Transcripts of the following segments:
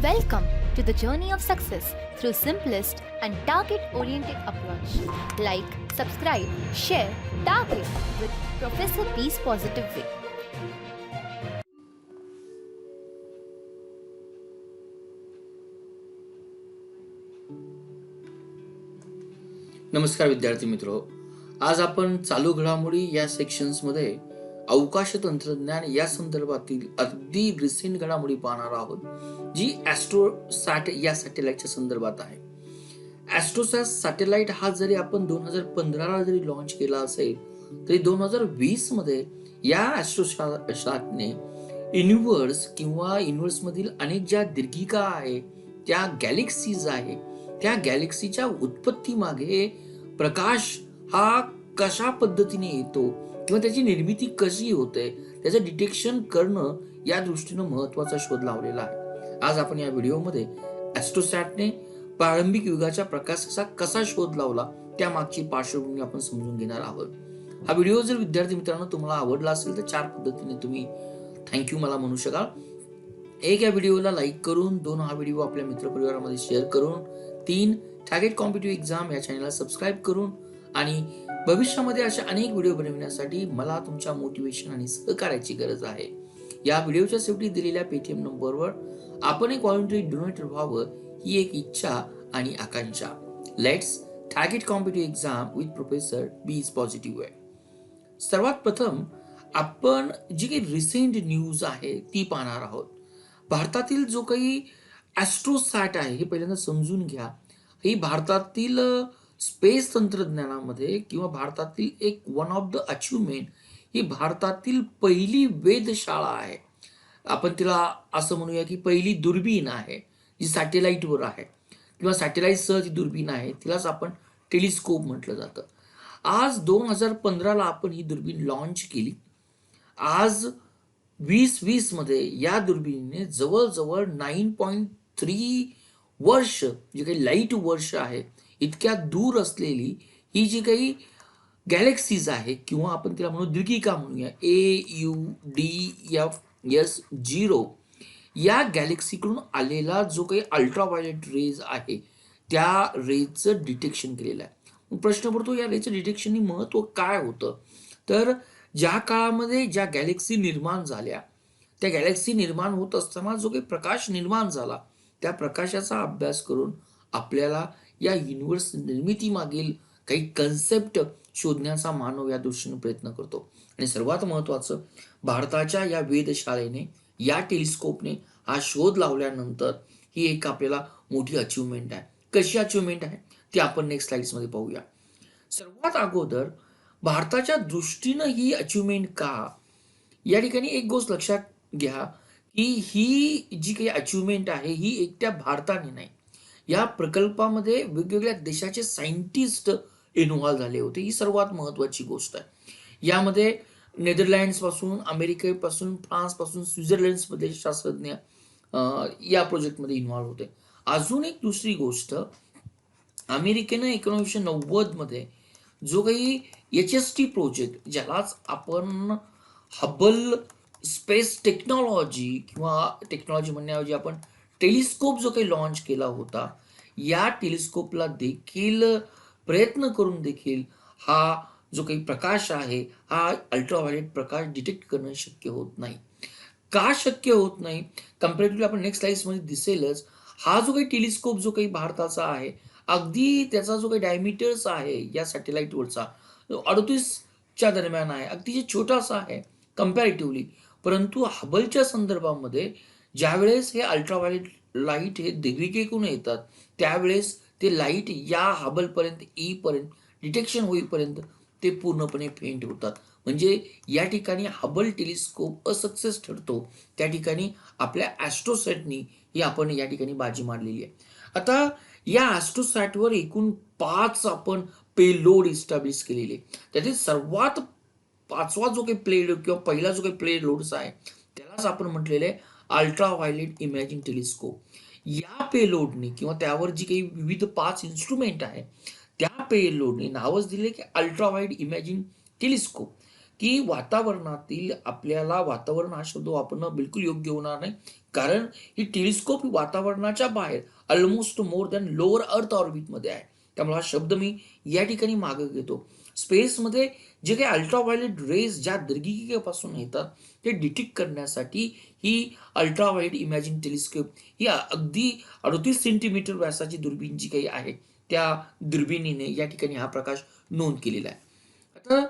Welcome to the journey of success through simplest and target-oriented approach. Like, subscribe, share, target with Professor P's Positive Way. नमस्कार विद्यार्थी मित्रो, आज आपण चालू घडामोडी या सेक्शन्समध्ये अवकाश तंत्रज्ञान या संदर्भातील अगदी रिसेंट घडामोडी पाहणार आहोत, जी ॲस्ट्रोसॅट या सॅटेलाइटच्या संदर्भात आहे. ॲस्ट्रोसॅट सॅटेलाइट हा जरी आपण 2015ला जरी लॉन्च केला असेल, तरी 2020 मध्ये या ॲस्ट्रोसॅटने युनिव्हर्स किंवा युनिव्हर्समधील अनेक ज्या दीर्घिका आहे, त्या गॅलेक्सीज आहे, त्या गॅलेक्सीच्या उत्पत्ती मागे प्रकाश हा कशा पद्धतीने येतो किंवा त्याची निर्मिती कशी होते, त्याचं डिटेक्शन करणं या दृष्टीनं महत्वाचा शोध लावलेला आहे. आज आपण या व्हिडिओमध्ये ॲस्ट्रोसॅटने प्रारंभिक युगाच्या प्रकाशाचा कसा शोध लावला त्या मागची पार्श्वभूमी आपण समजून घेणार आहोत. हा व्हिडिओ जर विद्यार्थी मित्रांनो तुम्हाला आवडला असेल तर 4 पद्धतीने तुम्ही थँक्यू मला म्हणू शकाल. 1 या व्हिडिओला लाईक करून, 2 हा व्हिडिओ आपल्या मित्रपरिवारामध्ये शेअर करून, 3 टार्गेट कॉम्पिटिटिव्ह एक्झाम या चॅनलला सबस्क्राईब करून आणि भविष्यामध्ये अशा अनेक व्हिडिओ बनवण्यासाठी मला तुमच्या मोटिवेशन आणि सहकार्याची गरज आहे. या व्हिडिओच्या शेवटी दिलेल्या पेटीएम नंबरवर आपण एक व्हॉलंटरी डोनेटर व्हावं ही एक इच्छा आणि आकांक्षा. Let's target competitive exam with professor B is positive way. सर्वात प्रथम आपण जी काही रिसेंट न्यूज आहे ती पाहणार आहोत. भारतातील जो काही ॲस्ट्रोसॅट आहे हे पहिल्यांदा समजून घ्या. ही भारतातील स्पेस तंत्रज्ञानामध्ये किंवा भारतातील एक वन ऑफ द अचिव्हमेंट, ही भारतातील पहिली वेधशाळा आहे. आपण तिला असं म्हणूया की पहिली दुर्बीण आहे जी सॅटेलाइटवर आहे किंवा सॅटेलाइटसह जी दुर्बीण आहे तिलाच आपण टेलिस्कोप म्हटलं जातं. आज 2015ला आपण ही दुर्बीण लॉन्च केली. आज 2020 मध्ये या दुर्बिणीने जवळजवळ 9.3 वर्ष, जे काही लाईट वर्ष आहे, इतक्या दूर असलेली ही जी काही गॅलेक्सीज आहे किंवा आपण तिला म्हणू दीर्घिका म्हणूया AUDFS0, या गॅलेक्सीकडून आलेला जो काही अल्ट्राव्हायोलेट रेज आहे त्या रेजचं डिटेक्शन केलेलं आहे. प्रश्न पडतो, या रेजचं डिटेक्शननी महत्व काय होतं? तर ज्या काळामध्ये ज्या गॅलेक्सी निर्माण झाल्या, त्या गॅलेक्सी निर्माण होत असताना जो काही प्रकाश निर्माण झाला, त्या प्रकाशाचा अभ्यास करून आपल्याला या युनिव्हर्स निर्मिती मागील काही कन्सेप्ट शोधण्याचा मानव या दृष्टीने प्रयत्न करतो. आणि सर्वात महत्वाचं, भारताच्या या वेधशाळेने, या टेलिस्कोपने हा शोध लावल्यानंतर ही एक आपल्याला मोठी अचिव्हमेंट आहे. कशी अचिव्हमेंट आहे ती आपण नेक्स्ट स्लाइड्समध्ये पाहूया. सर्वात अगोदर भारताच्या दृष्टीनं ही अचिव्हमेंट का, या ठिकाणी एक गोष्ट लक्षात घ्या की ही जी काही अचिव्हमेंट आहे ही एकट्या भारताने नाही, या प्रकल्पामध्ये वेगवेगळ्या देशाचे सायंटिस्ट इन्व्हॉल्व झाले होते. ही सर्वात महत्वाची गोष्ट आहे. यामध्ये नेदरलँड्स पासून, अमेरिकेपासून, फ्रान्स पासून, स्वित्झर्लंडमध्ये शास्त्रज्ञ या प्रोजेक्टमध्ये इन्व्हॉल्व होते. अजून एक दुसरी गोष्ट, अमेरिकेनं 1990 मध्ये जो काही HST प्रोजेक्ट, ज्यालाच आपण हबल स्पेस टेक्नॉलॉजी किंवा टेक्नॉलॉजी म्हणण्याऐवजी आपण टेलिस्कोप जो काही लॉन्च केला होता, या टेलिस्कोपला देखील प्रयत्न करून देखील हा जो काही प्रकाश आहे, हा अल्ट्राव्हायोलेट प्रकाश डिटेक्ट करणं शक्य होत नाही. का शक्य होत नाही? कम्पॅरेटिव्हली आपण नेक्स्ट स्लाइड्समध्ये दिसेलच, हा जो काही टेलिस्कोप जो काही भारताचा आहे, अगदी त्याचा जो काही डायमीटर्स आहे या सॅटेलाइटवरचा 38च्या दरम्यान आहे, अगदी छोटासा आहे कम्पॅरेटिव्हली. परंतु हबलच्या संदर्भामध्ये ज्यावेळेस हे अल्ट्राव्हायोलेट लाईट हे दीर्घिकेकडून येतात, त्यावेळेस ते लाईट या हबलपर्यंत येईपर्यंत, डिटेक्शन होईपर्यंत ते पूर्णपणे फेंट होतात. म्हणजे या ठिकाणी हबल टेलिस्कोप असक्सेस ठरतो. त्या ठिकाणी आपल्या ॲस्ट्रोसॅटनी ही आपण या ठिकाणी बाजी मारलेली आहे. आता या ॲस्ट्रोसॅटवर एकूण 5 आपण पेलोड इस्टॅब्लिश केलेले. त्यातील सर्वात 5वा जो काही प्लेड किंवा पहिला जो काही प्लेड लोड्स आहे त्यालाच आपण म्हटलेले अल्ट्राव्हायोलेट इमॅजिंग टेलिस्कोप. या पेलोडने किंवा त्यावर जी काही विविध 5 इन्स्ट्रुमेंट आहे त्या पेलोडने नावच दिले की अल्ट्राव्हायोलेट इमॅजिंग टेलिस्कोप. की वातावरणातील आपल्याला वातावरण हा शब्द वापरणं बिलकुल योग्य होणार नाही, कारण ही टेलिस्कोप ही वातावरणाच्या बाहेर almost more than lower earth ऑर्बिटमध्ये आहे. त्यामुळे हा शब्द मी या ठिकाणी मागे घेतो. स्पेसमध्ये जे काही अल्ट्राव्हायोलेट रेज ज्या दीर्घिकेपासून येतात ते डिटेक्ट करण्यासाठी ही अल्ट्राव्हायोलेट इमॅजिन टेलिस्कोप ही अगदी 38 सेंटीमीटर व्यासाची दुर्बीण जी काही आहे त्या दुर्बिणीने या ठिकाणी हा प्रकाश नोंद केलेला आहे. आता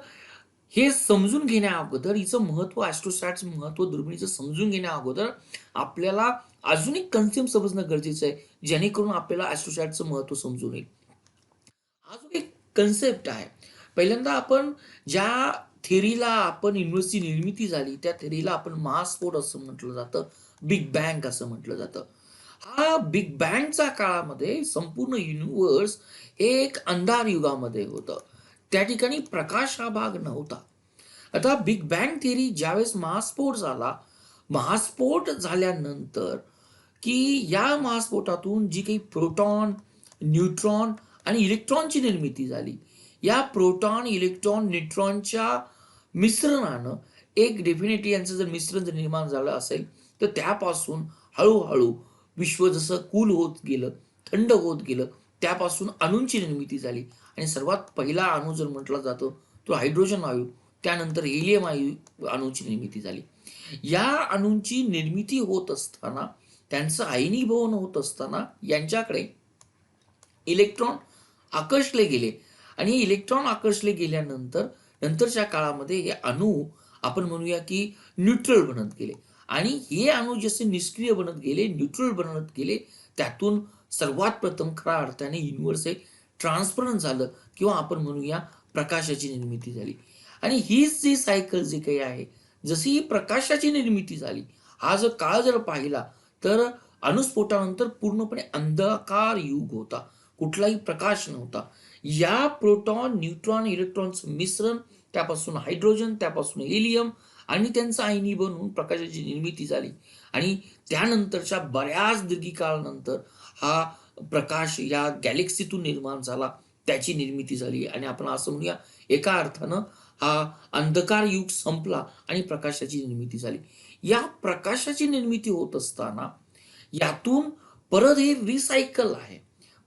हे समजून घेण्या अगोदर हिचं महत्व, ॲस्ट्रोसॅटचं महत्व, दुर्बिणीचं समजून घेण्या अगोदर आपल्याला अजून एक कन्सेप्ट समजणं गरजेचं आहे, जेणेकरून आपल्याला ॲस्ट्रोसॅटचं महत्व समजून येईल. हा जो एक कन्सेप्ट आहे, पहिल्यांदा आपण ज्या थेरीला आपण युनिव्हर्सची निर्मिती झाली त्या थेरीला आपण महास्फोट असं म्हटलं जातं, बिग बँग असं म्हटलं जातं. हा बिग बँगच्या काळामध्ये संपूर्ण युनिव्हर्स एक अंधार युगामध्ये होतं. त्या ठिकाणी प्रकाश हा भाग नव्हता. आता बिग बँग थिअरी ज्यावेळेस महास्फोट झाला, महास्फोट झाल्यानंतर की या महास्फोटातून जी काही प्रोटॉन, न्यूट्रॉन आणि इलेक्ट्रॉनची निर्मिती झाली. या प्रोटॉन, इलेक्ट्रॉन, न्यूट्रॉनच्या मिश्रणानं एक डेफिनेटली यांचं जर मिश्रण जर निर्माण झालं असेल, तर त्यापासून हळूहळू विश्व जसं कूल होत गेलं, थंड होत गेलं, त्यापासून अणूंची निर्मिती झाली आणि सर्वात पहिला अणू जर म्हटला जातो तो हायड्रोजन अणू, त्यानंतर हेलियम अणूची निर्मिती झाली. या अणूंची निर्मिती होत असताना, त्यांचं आयनीभवन होत असताना यांच्याकडे इलेक्ट्रॉन आकर्षले गेले आणि इलेक्ट्रॉन आकर्षले गेल्यानंतर नंतरच्या काळामध्ये हे अणू आपण म्हणूया की न्यूट्रल बनत गेले आणि हे अणू जसे निष्क्रिय बनत गेले, न्यूट्रल बनत गेले, त्यातून सर्वात प्रथम खऱ्या अर्थाने युनिव्हर्स हे ट्रान्सपरंट झालं किंवा आपण म्हणूया प्रकाशाची निर्मिती झाली. आणि हीच जी सायकल जी काही आहे, जशी ही प्रकाशाची निर्मिती झाली, हा जो काळ जर पाहिला तर अणुस्फोटानंतर पूर्णपणे अंधकार युग होता, कुठलाही प्रकाश नव्हता. या प्रोटॉन, न्यूट्रॉन, इलेक्ट्रॉनचं मिश्रण, त्यापासून हायड्रोजन, त्यापासून हेलियम आणि त्यांचं आयनीभवन होऊन प्रकाशाची निर्मिती झाली आणि त्यानंतरच्या बऱ्याच दीर्घकाळानंतर हा प्रकाश या गॅलेक्सीतून निर्माण झाला, त्याची निर्मिती झाली आणि आपण असं म्हणूया एका अर्थानं हा अंधकार युग संपला आणि प्रकाशाची निर्मिती झाली. या प्रकाशाची निर्मिती होत असताना यातून परत हे रिसायकल आहे.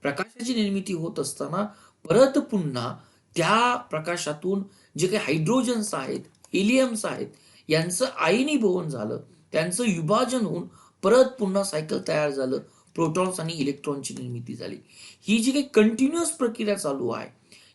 प्रकाशाची निर्मिती होत असताना परत पुन्हा त्या प्रकाशातून जे काही हायड्रोजन्स आहेत, हेलियम्स आहेत, यांचं आयनीभवन झालं, त्यांचं विभाजन होऊन परत पुन्हा सायकल तयार झालं, प्रोटॉन्स आणि इलेक्ट्रॉनची निर्मिती झाली. ही जी काही कंटिन्युअस प्रक्रिया चालू आहे,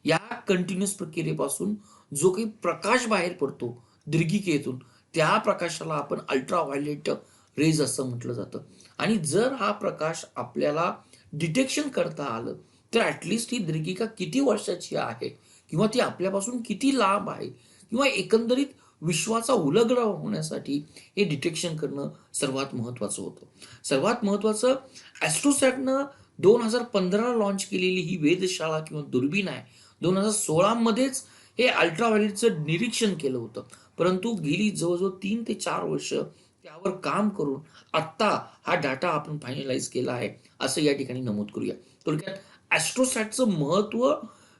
या कंटिन्युअस प्रक्रियेपासून जो काही प्रकाश बाहेर पडतो दीर्घिकेतून, त्या प्रकाशाला आपण अल्ट्राव्हायोलेट रेज असं म्हटलं जातं. आणि जर हा प्रकाश आपल्याला डिटेक्शन करता आलं तर ॲटलिस्ट ही दीर्घिका किती वर्षाची आहे किंवा ती आपल्यापासून किती लांब आहे किंवा एकंदरीत विश्वाचा उलगडा होण्यासाठी हे डिटेक्शन करणं सर्वात महत्त्वाचं होतं. सर्वात महत्त्वाचं, ॲस्ट्रोसॅटनं 2015 लॉन्च केलेली ही वेधशाळा किंवा दुर्बीण आहे. 2016 मध्येच हे अल्ट्राव्हायोलेटचं निरीक्षण केलं होतं, परंतु गेली जवळजवळ 3 ते 4 वर्ष त्यावर काम करून आत्ता हा डाटा आपण फायनलाइज केला आहे, असं या ठिकाणी नमूद करूया. थोडक्यात ॲस्ट्रोसॅटचं महत्त्व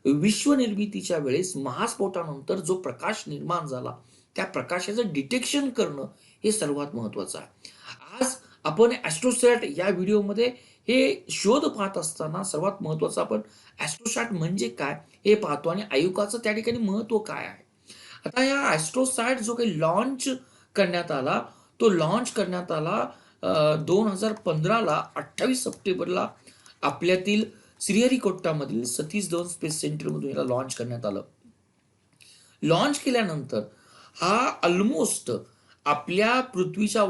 विश्वनिर्मितीच्या वेळेस महास्फोटानंतर जो प्रकाश निर्माण झाला, त्या प्रकाशाचं डिटेक्शन करणं हे सर्वात महत्त्वाचं आहे. आज आपण ॲस्ट्रोसॅट या व्हिडिओमध्ये हे शोध पाहत असताना सर्वात महत्त्वाचं आपण ॲस्ट्रोसॅट म्हणजे काय हे पाहतो आणि आयुकाचं त्या ठिकाणी महत्त्व काय आहे. आता या ॲस्ट्रोसॅट जो काही लॉन्च करण्यात आला, तो लॉन्च करण्यात आला 2015ला 28 सप्टेंबरला आपल्यातील श्रीहरिकोट्टामधील सतीश धवन स्पेस सेंटरमधून याला लॉन्च करण्यात आलं. लॉन्च केल्यानंतर हा ऑलमोस्ट आपल्या पृथ्वीच्या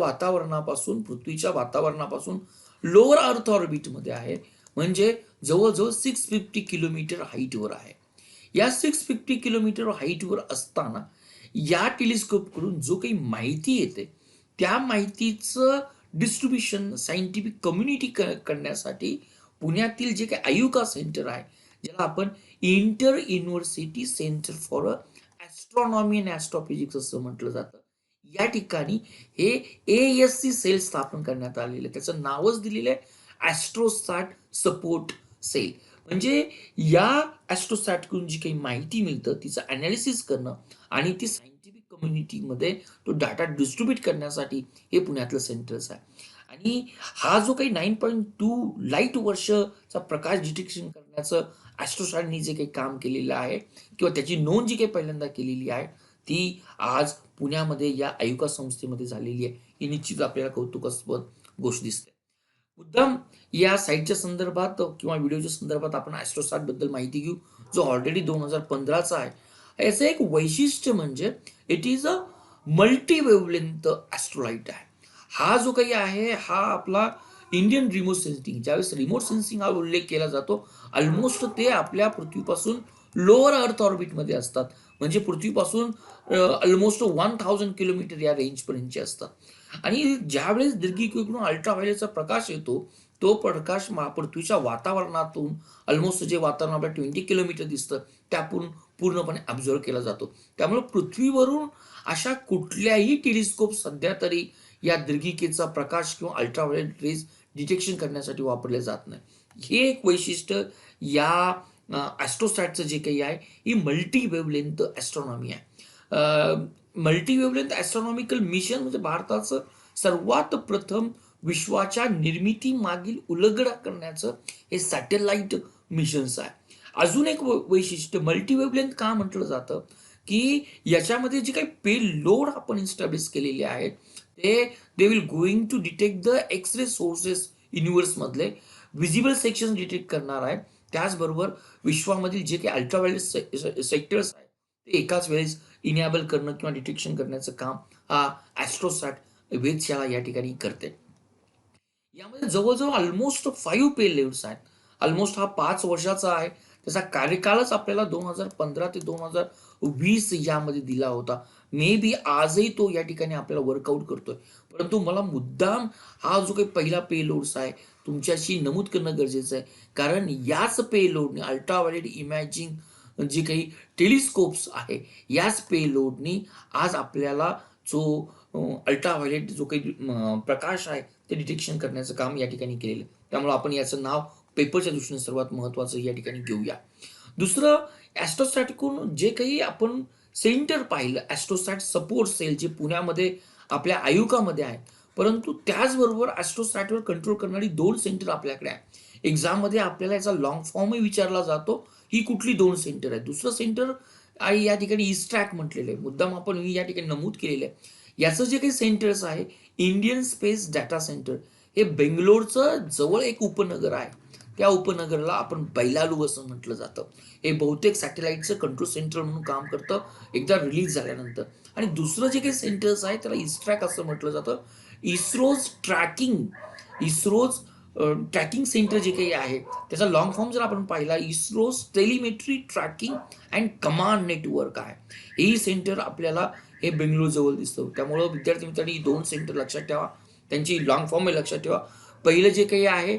वातावरणापासून लोअर अर्थ ऑर्बिटमध्ये आहे, म्हणजे जवळजवळ 650 किलोमीटर हाईटवर आहे. या 650 किलोमीटर हाईटवर असताना या टेलिस्कोपकडून जो काही माहिती येते त्या माहितीचं डिस्ट्रीब्युशन सायंटिफिक कम्युनिटी करण्यासाठी पुण्यातील जे काही आयुका सेंटर आहे, ज्याला आपण inter university centre for astronomy and astrophysics असं म्हटलं जातं, या ठिकाणी हे ASC सेल स्थापन करण्यात आलेलं आहे. त्याचं नावच दिलेलं आहे ॲस्ट्रोसॅट सपोर्ट सेल. म्हणजे या ॲस्ट्रोसॅटकडून जी काही माहिती मिळतं तिचं ॲनालिसिस करणं आणि ती सायंटिफिक कम्युनिटीमध्ये तो डाटा डिस्ट्रीब्यूट करण्यासाठी हे पुण्यातलं सेंटर्स आहे. आणि हा जो काही 9.2 लाईट वर्षचा प्रकाश डिटेक्शन करण्याचं ॲस्ट्रोसॅटनी जे काही काम केलेलं आहे किंवा त्याची नोंद जी काही पहिल्यांदा केलेली आहे ती आज पुण्यामध्ये या आयुका संस्थेमध्ये झालेली आहे. ही निश्चित आपल्याला कौतुकास्पद गोष्ट दिसते. मुद्दाम या साईटच्या संदर्भात किंवा व्हिडिओच्या संदर्भात आपण ॲस्ट्रोसॅट बद्दल माहिती घेऊ, जो ऑलरेडी 2015चा आहे. याचं एक वैशिष्ट्य म्हणजे it is a multi wavelength astrolight आहे. हा जो काही आहे हा आपला इंडियन रिमोट सेन्सिंग, ज्यावेळेस रिमोट सेन्सिंग हा उल्लेख केला जातो, ऑलमोस्ट ते आपल्या पृथ्वीपासून लोअर अर्थ ऑर्बिटमध्ये असतात. म्हणजे पृथ्वीपासून ऑलमोस्ट 1000 किलोमीटर या रेंजपर्यंतचे असतात. आणि ज्यावेळेस दीर्घिकेकडून अल्ट्राव्हायोलेटचा प्रकाश येतो, तो प्रकाश पृथ्वीच्या वातावरणातून ऑलमोस्ट जे वातावरण आपल्याला 20 किलोमीटर दिसतं त्यातून पूर्णपणे ऑब्झर्व केला जातो. त्यामुळे पृथ्वीवरून अशा कुठल्याही टेलिस्कोप सध्या तरी या दीर्घिकेचा प्रकाश किंवा अल्ट्राव्हायोलेट रेज डिटेक्शन करण्यासाठी वापरले जात नाही. हे एक वैशिष्ट्य या ॲस्ट्रोसॅटचं जे काही आहे ही मल्टी वेवलेंथ ॲस्ट्रॉनॉमी आहे. मल्टी वेवलेंथ ॲस्ट्रॉनॉमिकल मिशन म्हणजे भारताचं सर्वात प्रथम विश्वाच्या निर्मिती मागील उलगडा करण्याचं हे सॅटेलाइट मिशन्स आहे. अजून एक वैशिष्ट्य मल्टी वेवलेंथ का म्हटलं जातं की याच्यामध्ये जे काही पे लोड आपण इस्टॅब्लिश केलेले आहेत ते they will going to detect the X ray sources युनिव्हर्समधले विजिबल सेक्शन डिटेक्ट करणार आहे. त्याचबरोबर विश्वामधील जे काही अल्ट्राव्हायोलेट सेक्टर्स आहेत ते एकाच वेळेस इनेबल करणं किंवा डिटेक्शन करण्याचं काम हा ॲस्ट्रोसॅट वेधशाळा या ठिकाणी करते. यामध्ये जवळजवळ ऑलमोस्ट 5 पेलोड्स आहेत. ऑलमोस्ट हा 5 वर्षाचा आहे. त्याचा कार्यकालच आपल्याला 2015 ते 2020 यामध्ये दिला होता. मे बी आजही तो या ठिकाणी आपल्याला वर्कआउट करतोय. परंतु मला मुद्दाम हा जो काही पहिला पेलोड्स आहे तुमच्याशी नमूद करणं गरजेचं आहे. कारण याच पेलोडने अल्ट्राव्हायोलेट इमॅजिंग जे काही टेलिस्कोप्स आहे याच पेलोडनी आज आपल्याला जो अल्ट्राव्हायोलेट जो काही प्रकाश आहे ते डिटेक्शन करण्याचं काम या ठिकाणी केलेलं आहे. त्यामुळे आपण याचं नाव पेपरच्या दृष्टीने सर्वात महत्त्वाचं या ठिकाणी घेऊया. दुसरं ॲस्ट्रोसॅटकडून जे काही आपण सेंटर पाहिलं ॲस्ट्रोसॅट सपोर्ट सेल जे पुण्यामध्ये आपल्या आयुकामध्ये आहे. परंतु त्याचबरोबर ॲस्ट्रोसॅटवर कंट्रोल करणारी 2 सेंटर आपल्याकडे आहे. एक्झाममध्ये आपल्याला याचा लॉंग फॉर्मही विचारला जातो. ही कुठली 2 सेंटर आहे. दुसरं सेंटर आहे या ठिकाणी इस्ट्रॅक म्हटलेलं आहे. मुद्दाम आपण या ठिकाणी नमूद केलेलं आहे. याचं जे काही सेंटर्स आहे इंडियन स्पेस डाटा सेंटर हे बेंगलोरचं जवळ एक उपनगर आहे. त्या उपनगराला आपण बैलालू असं म्हटलं जातं. हे बहुतेक सॅटेलाइटचं कंट्रोल सेंटर म्हणून काम करतं एकदा रिलीज झाल्यानंतर. आणि दुसरं जे काही सेंटर्स आहे त्याला इस्ट्रॅक असं म्हटलं जातं. इस्रोज ट्रॅकिंग सेंटर जे काही आहे त्याचा लॉंग फॉर्म जर आपण पाहिला ISRO's telemetry tracking and command network आहे. हेही सेंटर आपल्याला हे बेंगलोर जवळ दिसतं. त्यामुळं विद्यार्थी मित्रांनी 2 सेंटर लक्षात ठेवा. त्यांची लॉंग फॉर्म लक्षात ठेवा. पहिलं जे काही आहे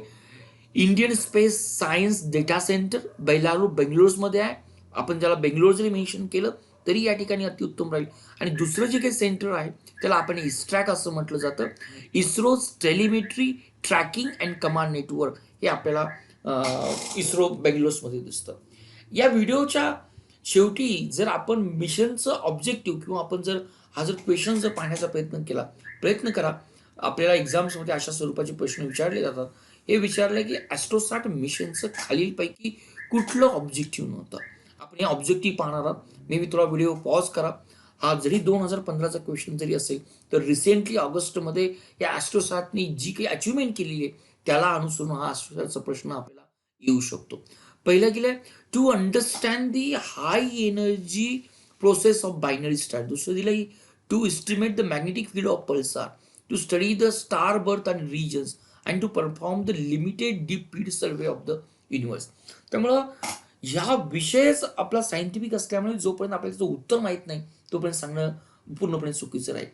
Indian space science data centre बेंगलोरमध्ये आहे. आपण ज्याला बेंगलोर जरी मेन्शन केलं तरी या ठिकाणी अतिउत्तम राहील. आणि दुसरं जे काही सेंटर आहे त्याला आपण इस्ट्रॅक असं म्हटलं जातं. ISRO's telemetry tracking and command network हे आपल्याला इस्रो बेंगलोरमध्ये दिसतं. या व्हिडिओच्या शेवटी जर आपण मिशनचं ऑब्जेक्टिव्ह किंवा आपण जर क्वेश्चन जर पाहण्याचा प्रयत्न करा. आपल्याला एक्झाम्समध्ये अशा स्वरूपाचे प्रश्न विचारले जातात. हे विचारलं की ॲस्ट्रोसॅट मिशनचं खालीलपैकी कुठलं ऑब्जेक्टिव्ह नव्हतं. आपण हे ऑब्जेक्टिव्ह पाहणार आहात. मी तुला व्हिडिओ पॉज करा. हा जरी 2015चा क्वेश्चन जरी असेल तर रिसेंटली ऑगस्टमध्ये या ॲस्ट्रोसॅटनी जी काही अचिव्हमेंट केलेली आहे त्याला अनुसरून हा ॲस्ट्रोसॅटचा प्रश्न आपल्याला येऊ शकतो. पहिलं गेलं to understand the high energy process of binary star. दुसरं दिलं to estimate the magnetic field of pulsar, to study the star birth and regions and to perform the limited deep field survey of the universe. त्यामुळं ह्या विषयच आपला scientific असल्यामुळे जोपर्यंत आपल्याला त्याचं उत्तर माहीत नाही तोपर्यंत सांगणं पूर्णपणे चुकीचं राहील.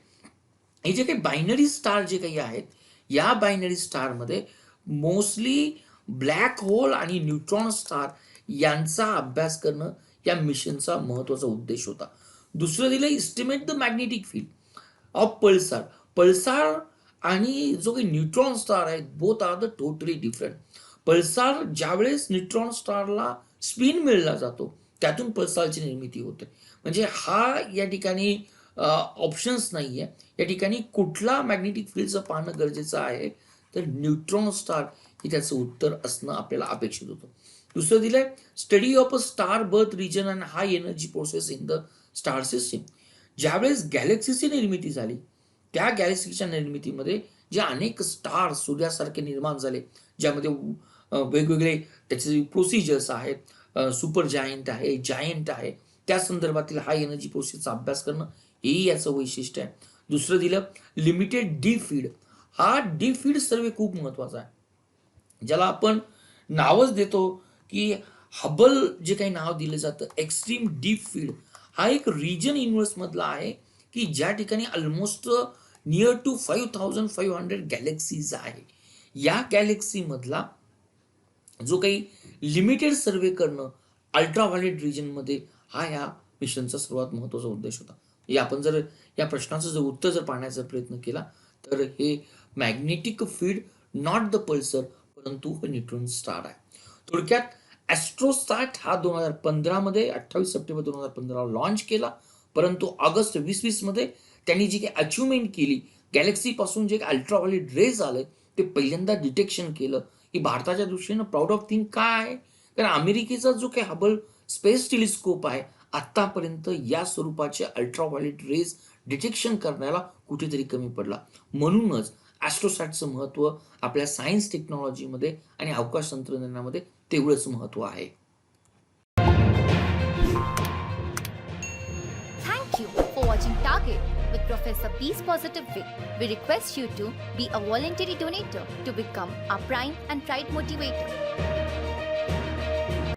हे जे काही बायनरी स्टार जे काही आहेत या बायनरी स्टारमध्ये मोस्टली ब्लॅक होल आणि न्यूट्रॉन स्टार यांचा अभ्यास करणं या मिशनचा महत्त्वाचा उद्देश होता. दुसरं दिलं estimate the magnetic field of pulsar आणि जो काही न्यूट्रॉन स्टार आहे both are the totally different. Pulsar ज्यावेळेस न्यूट्रॉन स्टारला स्पिन मिळला जातो त्यातून पल्सारची निर्मिती होते. म्हणजे हा या ठिकाणी ऑप्शन्स नाही आहे. या ठिकाणी कुठला मॅग्नेटिक फील्डचं पाहणं गरजेचं आहे, तर न्यूट्रॉन स्टार हे त्याचं उत्तर असणं आपल्याला अपेक्षित होतं. दुसरं दिलंय study of a star birth region and high energy process in the star system. ज्यावेळेस गॅलेक्सीची निर्मिती झाली, त्या गॅलेक्सीच्या निर्मितीमध्ये जे अनेक स्टार सूर्यासारखे निर्माण झाले, ज्यामध्ये वेगवेगळे त्याचे प्रोसिजर्स आहेत, सुपर जायंट आहे, जायंट आहे, त्या संदर्भातील हाय एनर्जी प्रोसेसचा अभ्यास करणं हेही याचं वैशिष्ट्य आहे. दुसरं दिलं लिमिटेड डी फीड. हा डी फीड सर्वे खूप महत्वाचा आहे, ज्याला आपण नावच देतो की हबल जे काही नाव दिलं जातं एक्स्ट्रीम डीप फील्ड, हा एक रिजन युनिवर्स मधला आहे की ज्या ठिकाणी ऑलमोस्ट नियर टू 5500 गॅलेक्सीज आहे. या गॅलेक्सी मधला जो काही लिमिटेड सर्वे करणं अल्ट्राव्हायलेट रिजन मध्ये, हा या मिशनचा सर्वात महत्वाचा उद्देश होता. आपण जर या प्रश्नाचं जर उत्तर जर पाहण्याचा प्रयत्न केला तर हे magnetic field not the Pulsar परंतु न्यूट्रॉन स्टार आहे. थोडक्यात ॲस्ट्रोसॅट हा 2015 मध्ये 28 सप्टेंबर 2015 लॉन्च केला, परंतु ऑगस्ट 2020 मध्ये त्यांनी जी काही अचिव्हमेंट केली, गॅलेक्सी पासून जे अल्ट्राव्हायलेट रेज आले ते पहिल्यांदा डिटेक्शन केलं, ही भारताच्या दृष्टीनं प्राऊड ऑफ थिंग काय आहे. कारण अमेरिकेचा जो काही हबल स्पेस टेलिस्कोप आहे, आतापर्यंत या स्वरूपाचे अल्ट्राव्हायलेट रेज डिटेक्शन करण्याला कुठेतरी कमी पडला. म्हणूनच ॲस्ट्रोसॅटचं महत्त्व आपल्या सायन्स टेक्नॉलॉजीमध्ये आणि अवकाश तंत्रज्ञानामध्ये तेवढंच महत्त्व आहे. Thank you for watching Target with Professor Peace Positive Way. We request you to be a voluntary donator to become our prime and pride motivator.